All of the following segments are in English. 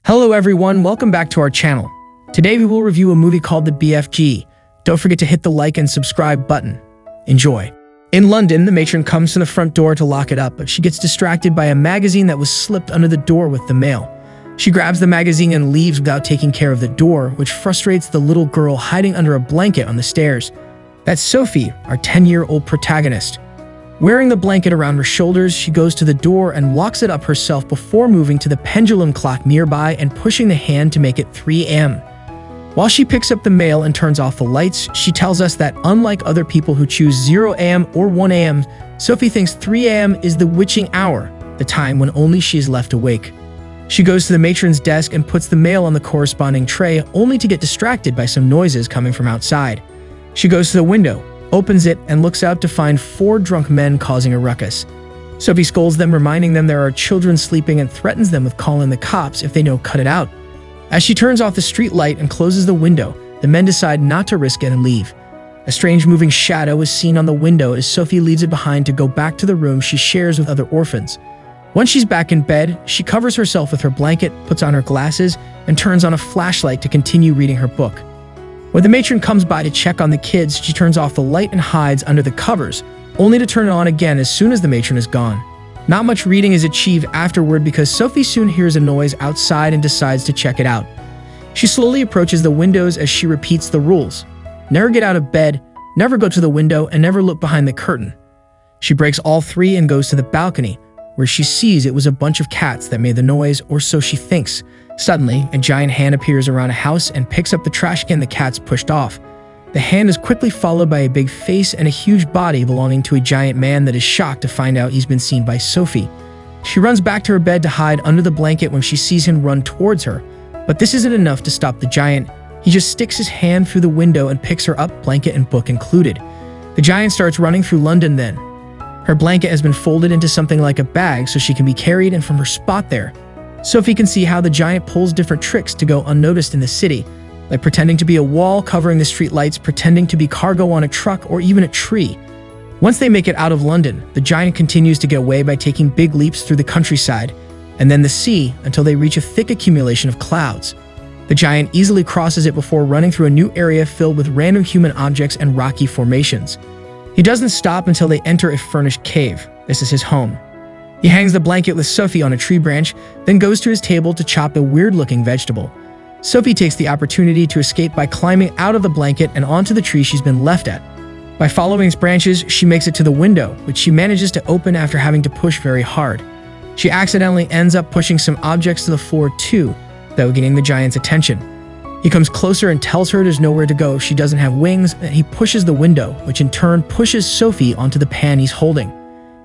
Hello everyone, welcome back to our channel. Today we will review a movie called The BFG. Don't forget to hit the like and subscribe button. Enjoy. In London, the matron comes to the front door to lock it up, but she gets distracted by a magazine that was slipped under the door with the mail. She grabs the magazine and leaves without taking care of the door, which frustrates the little girl hiding under a blanket on the stairs. That's Sophie, our 10-year-old protagonist. Wearing the blanket around her shoulders, she goes to the door and locks it up herself before moving to the pendulum clock nearby and pushing the hand to make it 3 a.m. While she picks up the mail and turns off the lights, she tells us that unlike other people who choose 0 a.m. or 1 a.m., Sophie thinks 3 a.m. is the witching hour, the time when only she is left awake. She goes to the matron's desk and puts the mail on the corresponding tray, only to get distracted by some noises coming from outside. She goes to the window, opens it, and looks out to find 4 drunk men causing a ruckus. Sophie scolds them, reminding them there are children sleeping, and threatens them with calling the cops if they don't cut it out. As she turns off the street light and closes the window, the men decide not to risk it and leave. A strange moving shadow is seen on the window as Sophie leaves it behind to go back to the room she shares with other orphans. Once she's back in bed, she covers herself with her blanket, puts on her glasses, and turns on a flashlight to continue reading her book. When the matron comes by to check on the kids, she turns off the light and hides under the covers, only to turn it on again as soon as the matron is gone. Not much reading is achieved afterward because Sophie soon hears a noise outside and decides to check it out. She slowly approaches the windows as she repeats the rules: never get out of bed, never go to the window, and never look behind the curtain. She breaks all 3 and goes to the balcony, where she sees it was a bunch of cats that made the noise, or so she thinks. Suddenly, a giant hand appears around a house and picks up the trash can the cats pushed off. The hand is quickly followed by a big face and a huge body belonging to a giant man that is shocked to find out he's been seen by Sophie. She runs back to her bed to hide under the blanket when she sees him run towards her, but this isn't enough to stop the giant. He just sticks his hand through the window and picks her up, blanket and book included. The giant starts running through London then. Her blanket has been folded into something like a bag so she can be carried, and from her spot there, Sophie can see how the giant pulls different tricks to go unnoticed in the city, like pretending to be a wall covering the street lights, pretending to be cargo on a truck, or even a tree. Once they make it out of London, the giant continues to get away by taking big leaps through the countryside, and then the sea until they reach a thick accumulation of clouds. The giant easily crosses it before running through a new area filled with random human objects and rocky formations. He doesn't stop until they enter a furnished cave. This is his home. He hangs the blanket with Sophie on a tree branch, then goes to his table to chop a weird-looking vegetable. Sophie takes the opportunity to escape by climbing out of the blanket and onto the tree she's been left at. By following its branches, she makes it to the window, which she manages to open after having to push very hard. She accidentally ends up pushing some objects to the floor too, though getting the giant's attention. He comes closer and tells her there's nowhere to go, she doesn't have wings, and he pushes the window, which in turn pushes Sophie onto the pan he's holding.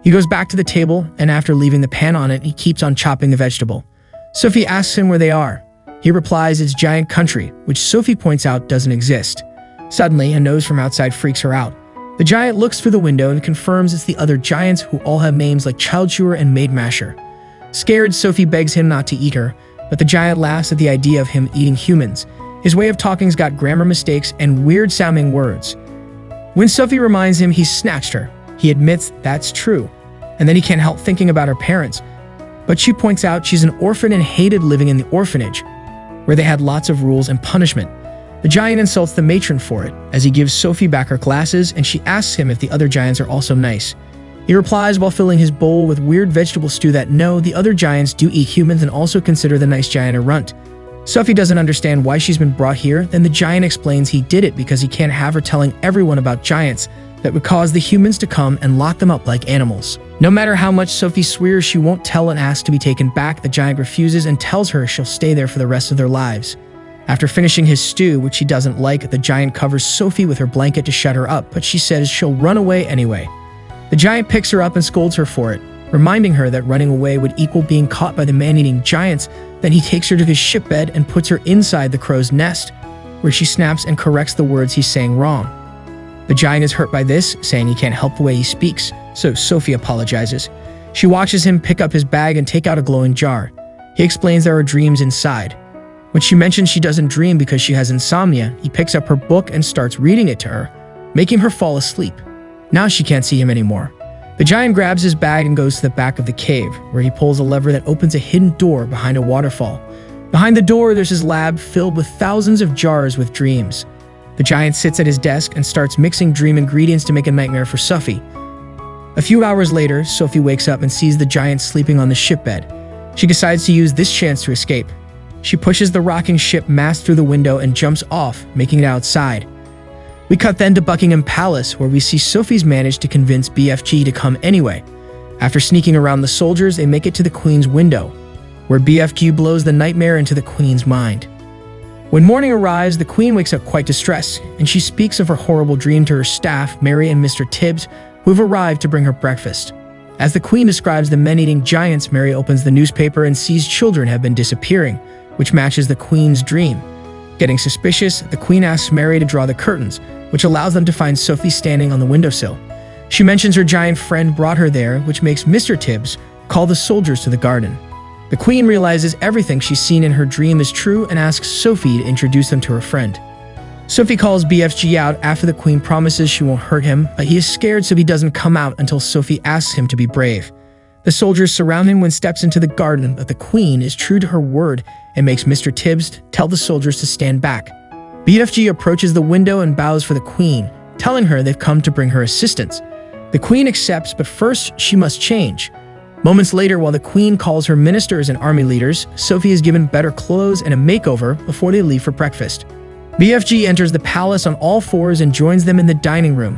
He goes back to the table, and after leaving the pan on it, he keeps on chopping the vegetable. Sophie asks him where they are. He replies it's giant country, which Sophie points out doesn't exist. Suddenly, a nose from outside freaks her out. The giant looks through the window and confirms it's the other giants, who all have names like Child Chewer and Maid Masher. Scared, Sophie begs him not to eat her, but the giant laughs at the idea of him eating humans. His way of talking's got grammar mistakes and weird-sounding words. When Sophie reminds him he's snatched her, he admits that's true, and then he can't help thinking about her parents. But she points out she's an orphan and hated living in the orphanage, where they had lots of rules and punishment. The giant insults the matron for it, as he gives Sophie back her glasses, and she asks him if the other giants are also nice. He replies while filling his bowl with weird vegetable stew that no, the other giants do eat humans and also consider the nice giant a runt. Sophie doesn't understand why she's been brought here, then the giant explains he did it because he can't have her telling everyone about giants that would cause the humans to come and lock them up like animals. No matter how much Sophie swears she won't tell and asks to be taken back, the giant refuses and tells her she'll stay there for the rest of their lives. After finishing his stew, which she doesn't like, the giant covers Sophie with her blanket to shut her up, but she says she'll run away anyway. The giant picks her up and scolds her for it, reminding her that running away would equal being caught by the man-eating giants. Then he takes her to his ship bed and puts her inside the crow's nest, where she snaps and corrects the words he's saying wrong. The giant is hurt by this, saying he can't help the way he speaks, so Sophie apologizes. She watches him pick up his bag and take out a glowing jar. He explains there are dreams inside. When she mentions she doesn't dream because she has insomnia, he picks up her book and starts reading it to her, making her fall asleep. Now she can't see him anymore. The giant grabs his bag and goes to the back of the cave, where he pulls a lever that opens a hidden door behind a waterfall. Behind the door, there's his lab filled with thousands of jars with dreams. The giant sits at his desk and starts mixing dream ingredients to make a nightmare for Sophie. A few hours later, Sophie wakes up and sees the giant sleeping on the shipbed. She decides to use this chance to escape. She pushes the rocking ship mast through the window and jumps off, making it outside. We cut then to Buckingham Palace, where we see Sophie's managed to convince BFG to come anyway. After sneaking around the soldiers, they make it to the Queen's window, where BFG blows the nightmare into the Queen's mind. When morning arrives, the Queen wakes up quite distressed, and she speaks of her horrible dream to her staff, Mary and Mr. Tibbs, who have arrived to bring her breakfast. As the Queen describes the men-eating giants, Mary opens the newspaper and sees children have been disappearing, which matches the Queen's dream. Getting suspicious, the Queen asks Mary to draw the curtains, which allows them to find Sophie standing on the windowsill. She mentions her giant friend brought her there, which makes Mr. Tibbs call the soldiers to the garden. The Queen realizes everything she's seen in her dream is true and asks Sophie to introduce them to her friend. Sophie calls BFG out after the Queen promises she won't hurt him, but he is scared so he doesn't come out until Sophie asks him to be brave. The soldiers surround him when he steps into the garden, but the Queen is true to her word and makes Mr. Tibbs tell the soldiers to stand back. BFG approaches the window and bows for the Queen, telling her they've come to bring her assistance. The Queen accepts, but first she must change. Moments later, while the Queen calls her ministers and army leaders, Sophie is given better clothes and a makeover before they leave for breakfast. BFG enters the palace on all fours and joins them in the dining room,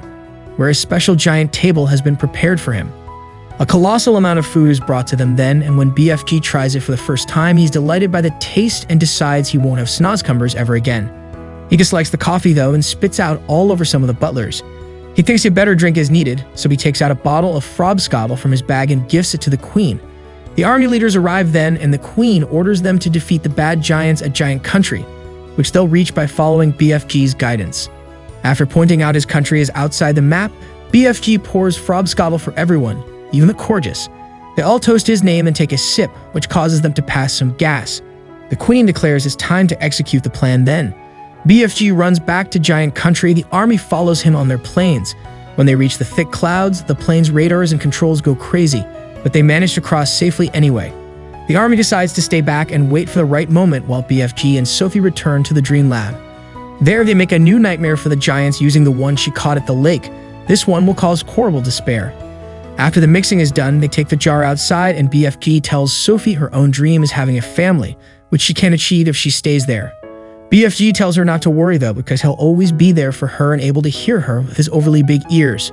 where a special giant table has been prepared for him. A colossal amount of food is brought to them then, and when BFG tries it for the first time, he's delighted by the taste and decides he won't have snozcumbers ever again. He dislikes the coffee though and spits out all over some of the butlers. He thinks a better drink is needed, so he takes out a bottle of frobscottle from his bag and gifts it to the Queen. The army leaders arrive then, and the Queen orders them to defeat the bad giants at Giant Country, which they'll reach by following BFG's guidance. After pointing out his country is outside the map, BFG pours frobscottle for everyone, even the Corgis. They all toast his name and take a sip, which causes them to pass some gas. The Queen declares it's time to execute the plan then. BFG runs back to Giant Country. The army follows him on their planes. When they reach the thick clouds, the plane's radars and controls go crazy, but they manage to cross safely anyway. The army decides to stay back and wait for the right moment while BFG and Sophie return to the Dream Lab. There, they make a new nightmare for the giants using the one she caught at the lake. This one will cause horrible despair. After the mixing is done, they take the jar outside and BFG tells Sophie her own dream is having a family, which she can't achieve if she stays there. BFG tells her not to worry though, because he'll always be there for her and able to hear her with his overly big ears.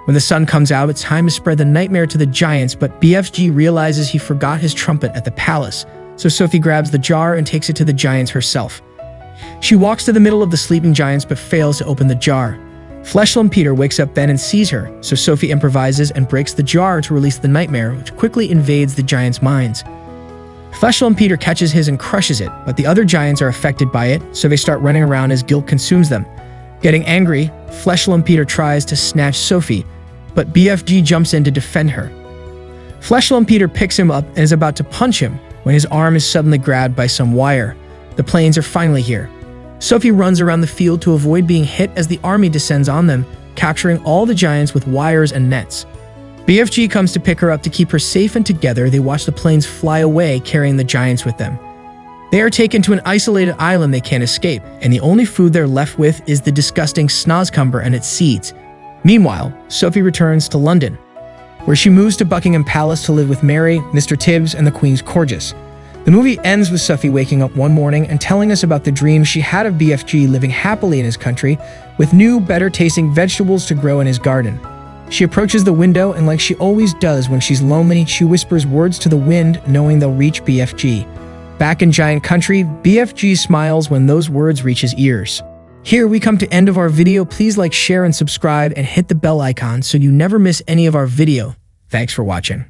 When the sun comes out, it's time to spread the nightmare to the giants, but BFG realizes he forgot his trumpet at the palace, so Sophie grabs the jar and takes it to the giants herself. She walks to the middle of the sleeping giants but fails to open the jar. Fleshlum Peter wakes up then and sees her, so Sophie improvises and breaks the jar to release the nightmare, which quickly invades the giants' minds. Fleshlum Peter catches his and crushes it, but the other giants are affected by it, so they start running around as guilt consumes them. Getting angry, Fleshlum Peter tries to snatch Sophie, but BFG jumps in to defend her. Fleshlum Peter picks him up and is about to punch him when his arm is suddenly grabbed by some wire. The planes are finally here. Sophie runs around the field to avoid being hit as the army descends on them, capturing all the giants with wires and nets. BFG comes to pick her up to keep her safe, and together they watch the planes fly away carrying the giants with them. They are taken to an isolated island they can't escape, and the only food they're left with is the disgusting snozcumber and its seeds. Meanwhile, Sophie returns to London, where she moves to Buckingham Palace to live with Mary, Mr. Tibbs, and the Queen's Corgis. The movie ends with Sophie waking up one morning and telling us about the dream she had of BFG living happily in his country with new, better-tasting vegetables to grow in his garden. She approaches the window, and like she always does when she's lonely, she whispers words to the wind, knowing they'll reach BFG. Back in Giant Country, BFG smiles when those words reach his ears. Here we come to end of our video. Please like, share, and subscribe, and hit the bell icon so you never miss any of our video. Thanks for watching.